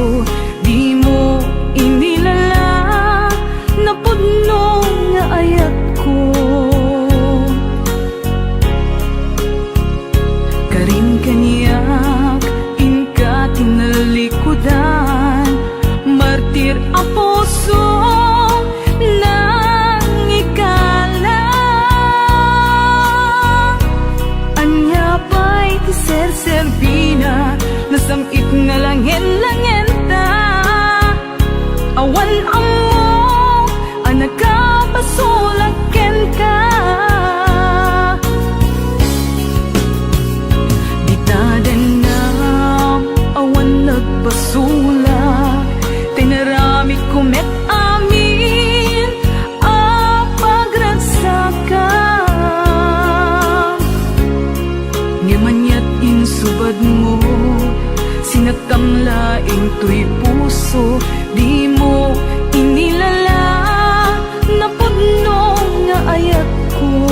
puso, di mo inilala na pudno nga ayat ko. Karin kanyak inka tinalikudan, martir ang puso nang ikala. Anya pa'y tiser-serbina, nasamit nga langin-langin ta. Awan amo, anak ka pasulaken ka. Ditadanam, awan nagpasulak, tinarami kumet amin ang pagragsakan. Ngimanyat insubad mo, sinatamlaing tuy puso, di mo inilala na pudno nga ayat ko.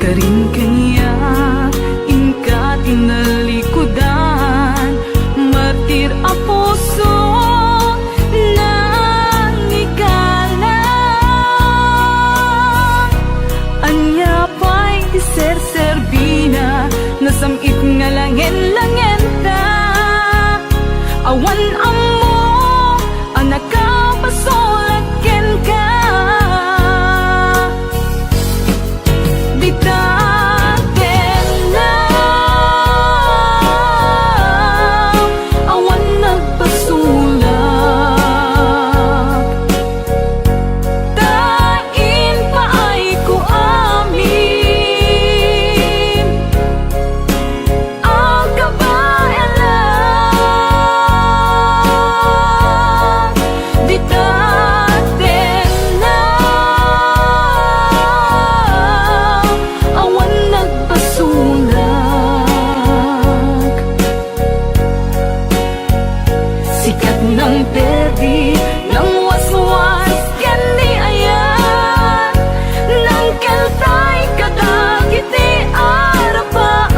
Karin kanya inka tinalikudan, martir ang puso nang ikala. Anya pa'y tiser-serbina, nasamit nga langin-langin ta. Awan amo, anak ka pasulaken ka. Ditaten na, awan nagpasulak. Tain pa ay ko amin ang kabaelan. Ditaten na, awan nagpasulak. Sikat ng perdi, ng waswas kani ayan, ng keltay kadagiti arapaan.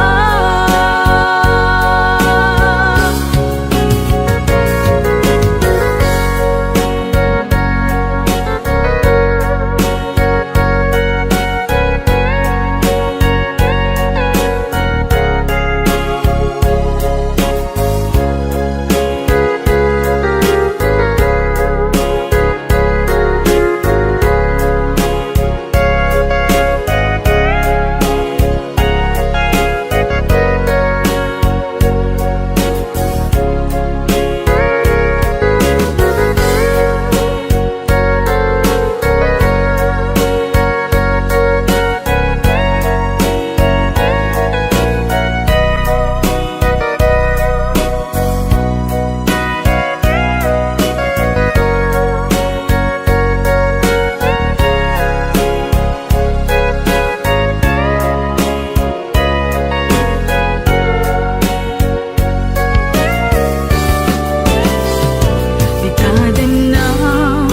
Ditadanam,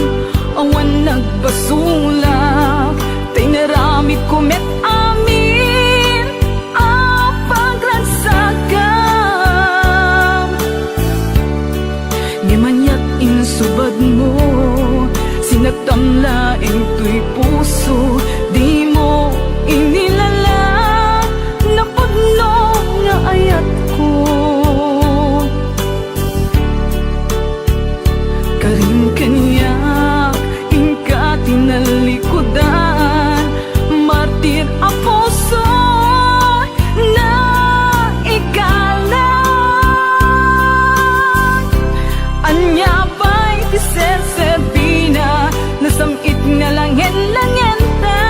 awan nagpasulak, tinarami kumet amin ang pagragsakan. Ngimanyat insubad mo, sinatamlaing tuy puso, di mo inilala na pudno nga ayat ko. Karin kanyak inka tinalikudan, martir ang puso na ikala. Anya pa'y tiser-serbina, nasamit nga langin-langin ta.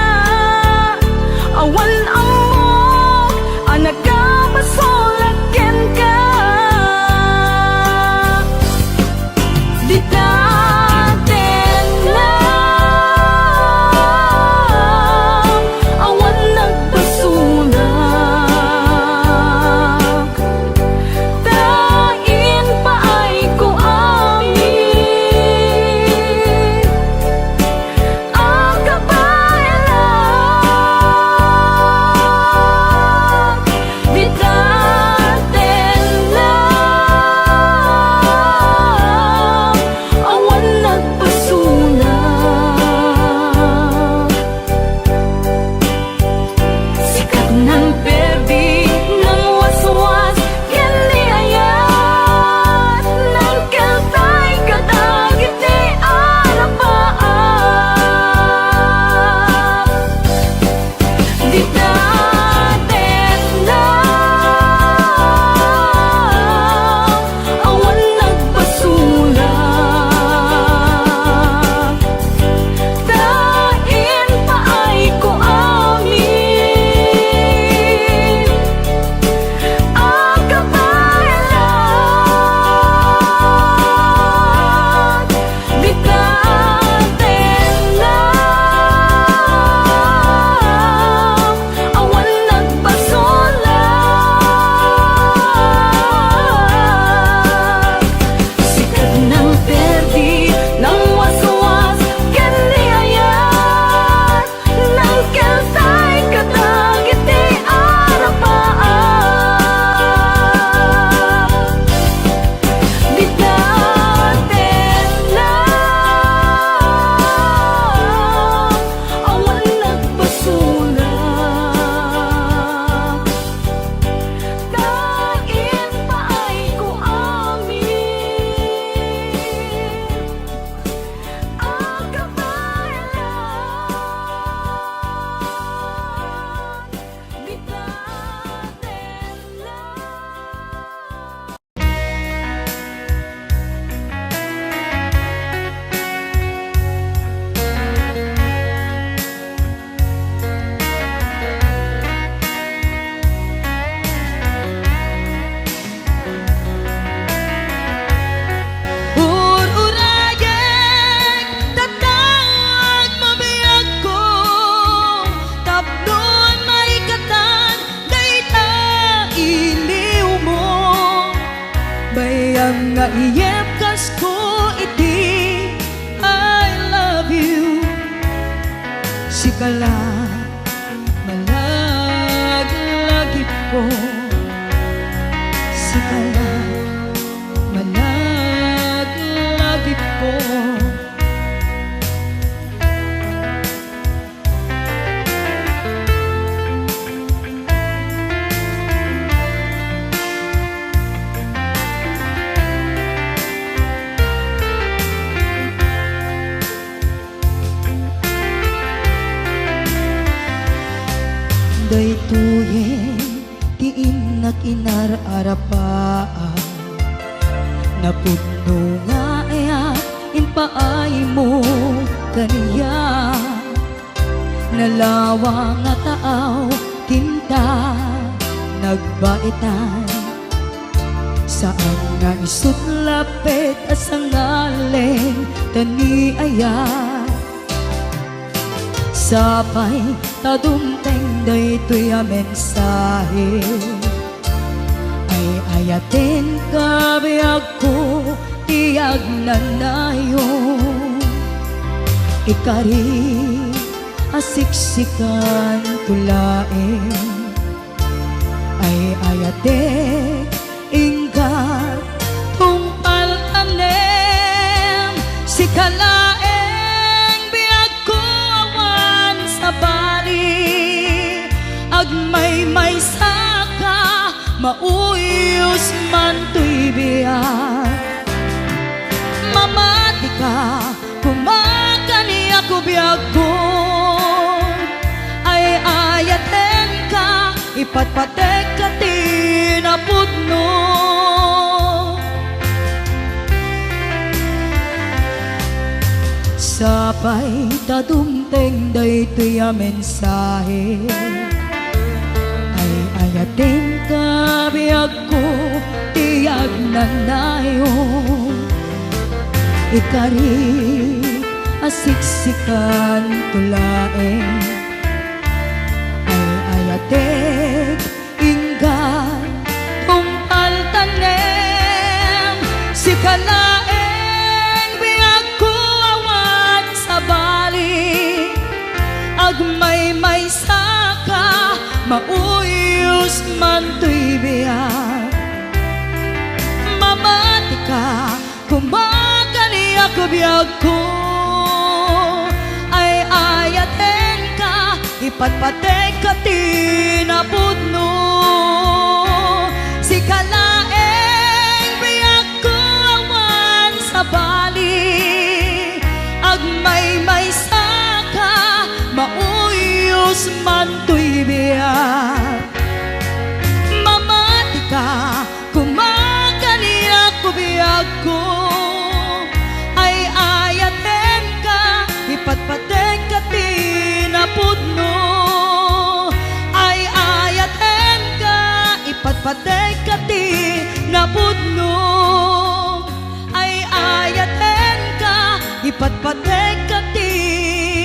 Sikala malaglagip po, sikala malaglagip po. Daytoyen tiin na kinararapaan, napudno nga inpaay mo kaniya, nalawa nga taaw tinta nagbaitan, saan nga isut lapit asangaleng taniaya. Sapay tadumteng daytoy a mensahe, ay ayaten kabiyag ko tiyag nanayon. Ikari asiksikan tulaen, ay ayaten ingkat tungpal tanem. Sikalaeng bali agmay saka mauyos man to'y biyak. Mamati ka kumakani ako biyag ko, ay ayaten ka ipatpatek ka tinapudno. Sapay tadumteng daytoy a mensahe, ay ayaten kabiyag ko tiyag nanayon. Ikari asiksikan tulaeng, ay ayaten inggan tungpal tanem. Sikalaeng bali agmay saka mauyos man to'y biyak. Mamati ka kumakani ako biyag ko, ay ayaten ka ipatpatek ka tinapudno. Sikalaeng biyag ko awan sa bali agmay saka mauyos man to'y biyak. Mamati ka kumakani ako biyag ko, ay ayaten ka ipatpatek ka tinapudno. Ay ayaten ka ipatpatek ka tinapudno. Ay ayaten ka ipatpatek ka tinapudno.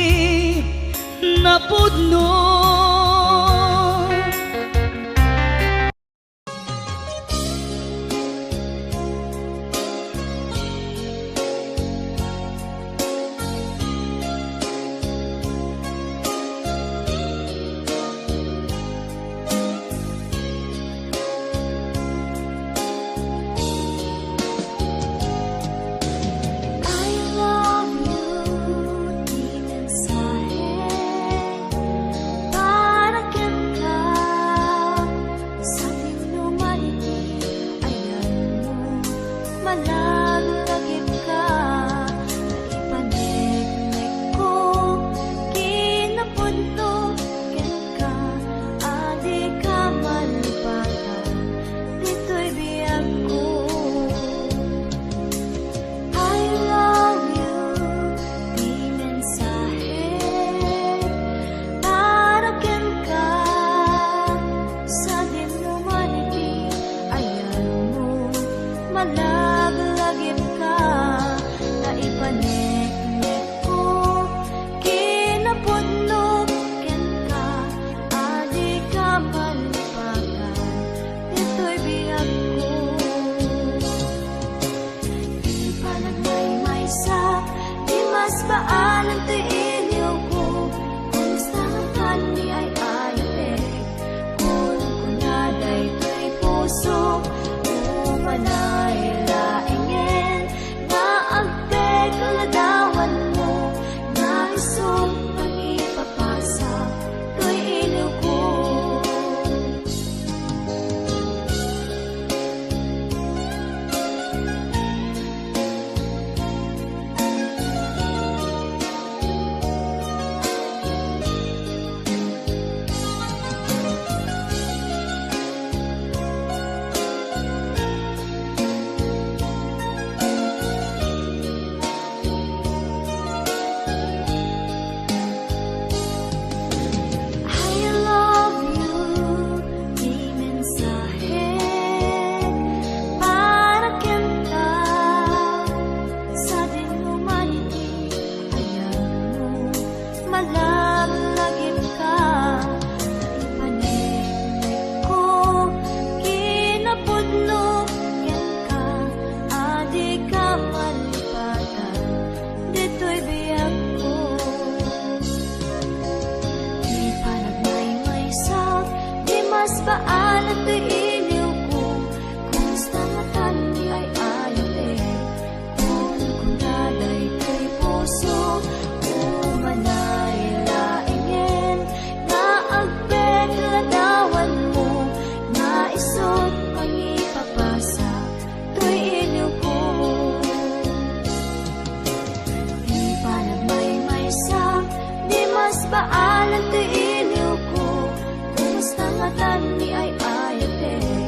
baalan ti iliw ko, kumusta nga tani ay ayatek,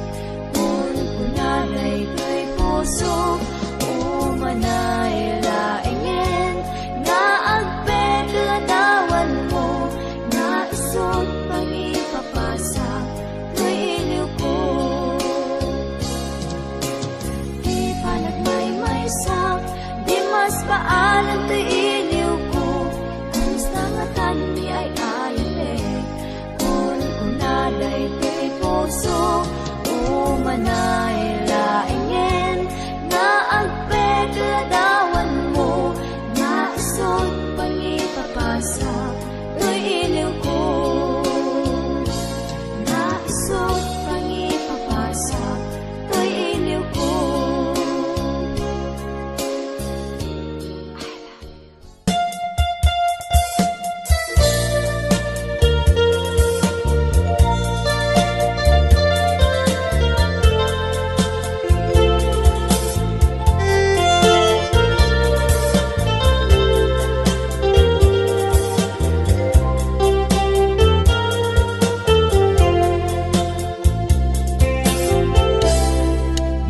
kung kunanay kay puso, umanay laingin, nga agpedadawan mo, nga isot pangipapasa, kay iliw ko. Di pa nagmaymaysak, di mas baalan ti iliw ko, kumusta nga tani ay ayatek, kung kunanay kay puso, umanay laingin, nga agpedadawan mo, nga isot pangipapasa, kay iliw ko. Nga isot pangipapasa, kay iliw ko.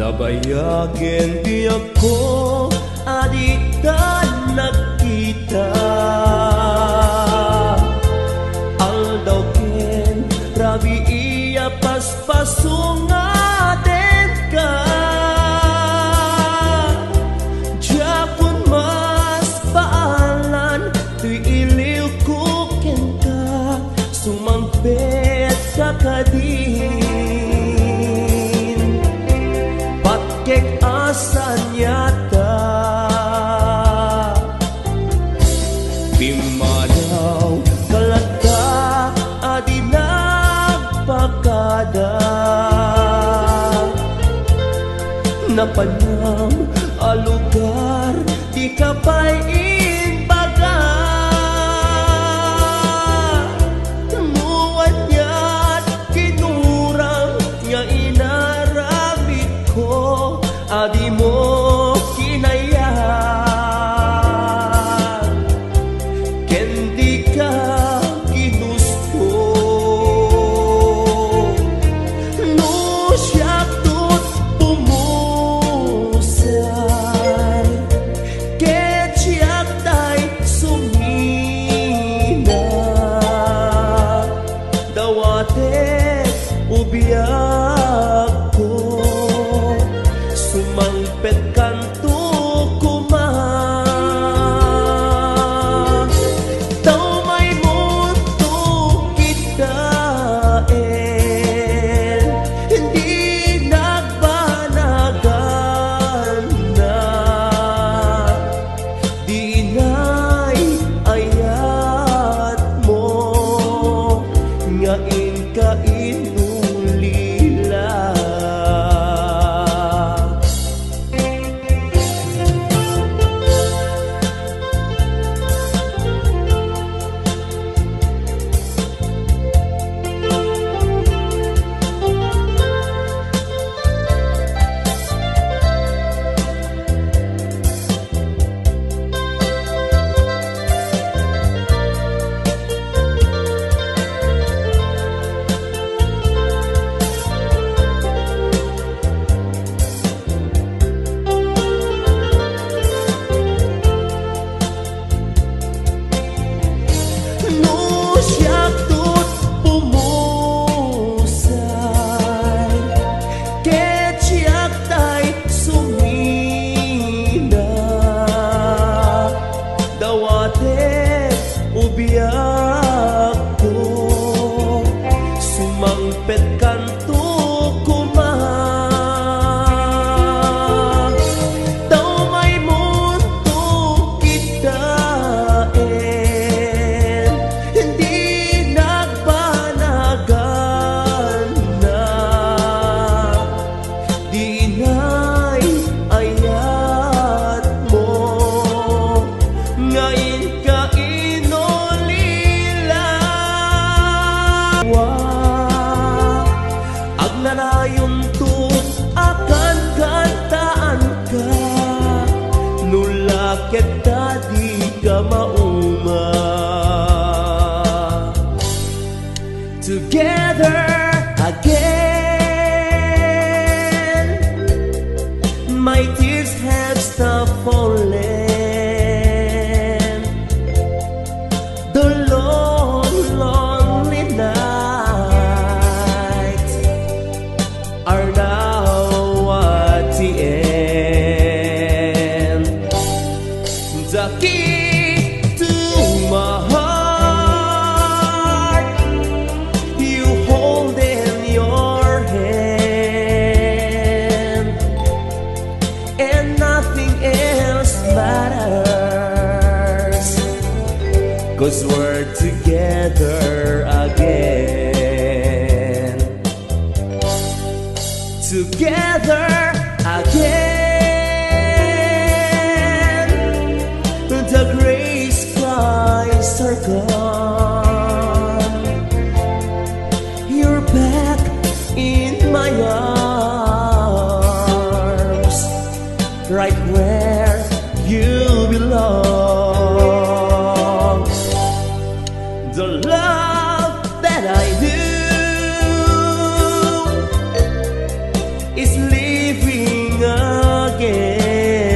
Nabayagin di ako, adita nakita. Aldawkin, rabi iya paspasungaten ka. Japon mas paalan, tuy iliw ko kenta, sumampet ka kadin. Kek asan yata Bimalaw kalata adi nagpakada Napanam alugar di kapay inbaga Nuwan niya't kinurang nga inaramid ko Adi mo kinayang Kendi ka ginusto No siyak tut pumusay Ket siyak tay sumina Dawate ubiyak ko Sumangpet kanto kuma Tau may mundo kita Hindi nagbanagan na Di na'y ayat mo Ngain ka inulila Ngayon ka inulila 'cause we're together again. Together again. The gray skies are gone. You're back in my arms, right where you belong. The love that I knew is living again,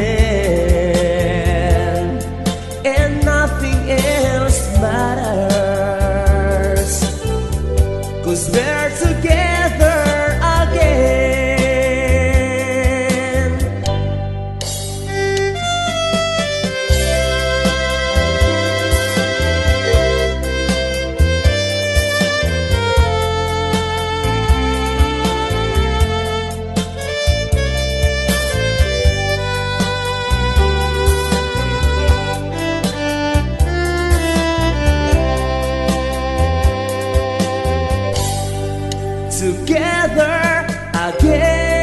and nothing else matters, 'cause we're together again. Together again.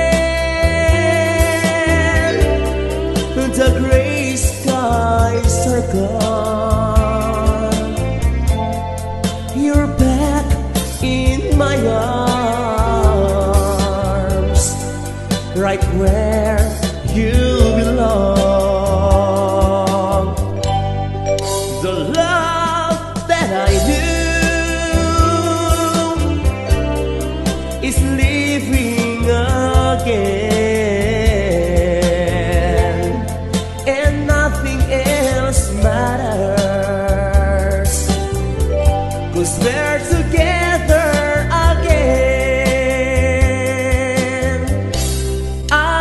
The gray skies are gone. You're back in my arms, right where you belong. The love that I knew is living again, and nothing else matters, 'cause we're together again.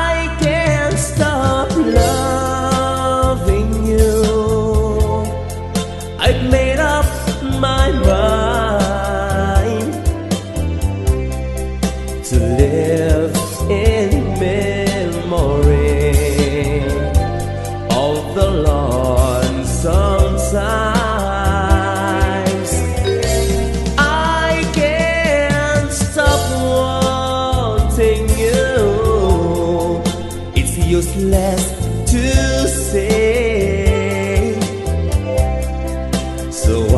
I can't stop loving you. I've made up my mind to live in memory of the lonesome times. I can't stop wanting you. It's useless to say, so I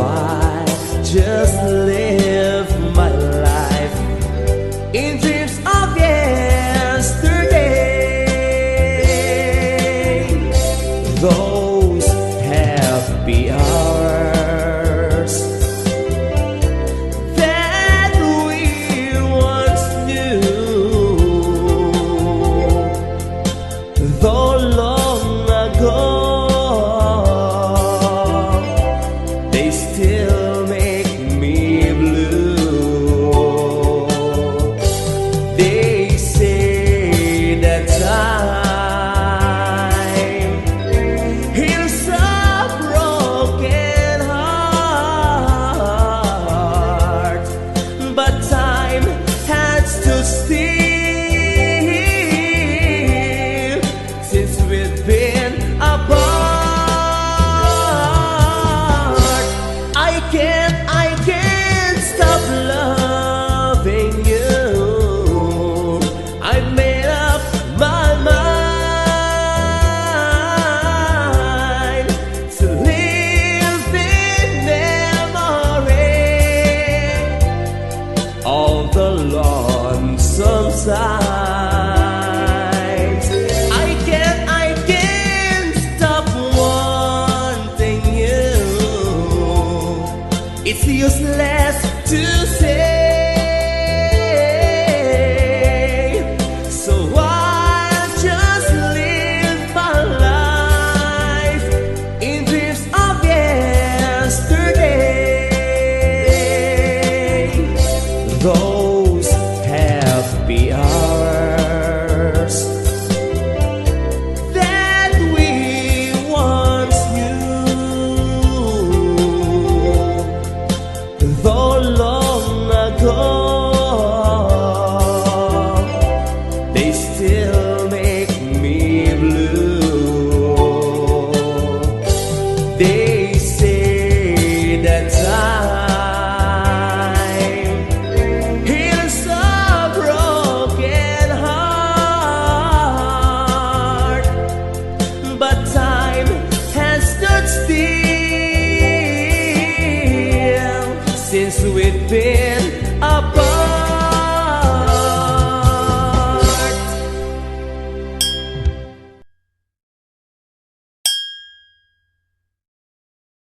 just live my life in dreams of yesterday. Those happy hours that we once knew, though long ago, they still make me blue. They say that time heals a broken heart, but time has stood still since we've been apart. I can't stop loving you. I've made up my mind to live in memory all the lonesome times. I can't stop wanting you. It's useless to say, so I'll just live my life in dreams of yesterday. Those happy hours that we once knew, since we've been